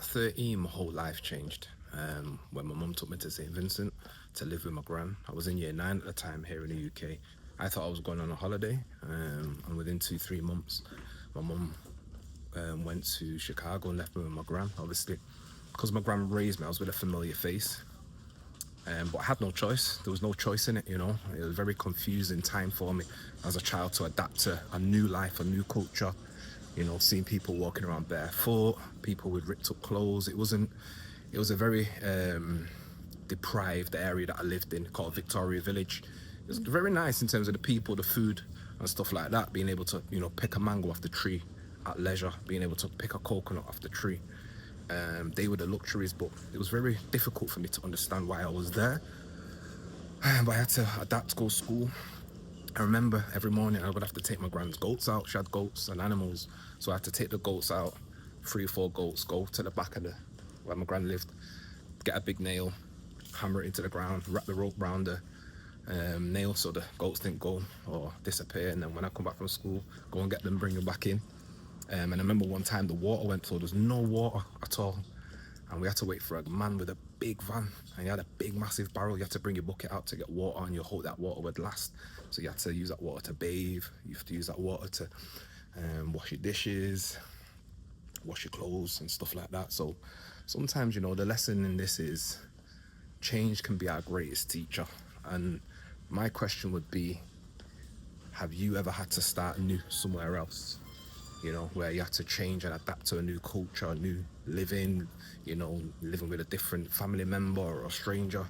13, my whole life changed. When my mum took me to St. Vincent to live with my gran. I was in year 9 at the time here in the UK. I thought I was going on a holiday, and within 2, 3 months, my mum went to Chicago and left me with my gran. Obviously, because my gran raised me, I was with a familiar face. But I had no choice. There was no choice in it. It was a very confusing time for me as a child to adapt to a new life, a new culture. Seeing people walking around barefoot, people with ripped up clothes. It was a very deprived area that I lived in called Victoria Village. It was very nice in terms of the people, the food, and stuff like that. Being able to, pick a mango off the tree at leisure, being able to pick a coconut off the tree. They were the luxuries, but it was very difficult for me to understand why I was there. But I had to adapt to go to school. I remember every morning I would have to take my grand's goats out. She had goats and animals, so I had to take the goats out, 3 or 4 goats, go to the back of the where my grand lived, get a big nail, hammer it into the ground, wrap the rope round the nail so the goats didn't go or disappear. And then when I come back from school, go and get them, bring them back in. And I remember one time the water went, so there was no water at all. And we had to wait for a man with a big van. And he had a big, massive barrel. You had to bring your bucket out to get water, and you hope that water would last. So you had to use that water to bathe. You have to use that water to wash your dishes, wash your clothes, and stuff like that. So sometimes, the lesson in this is change can be our greatest teacher. And my question would be, have you ever had to start new somewhere else? Where you have to change and adapt to a new culture, a new living, living with a different family member or a stranger.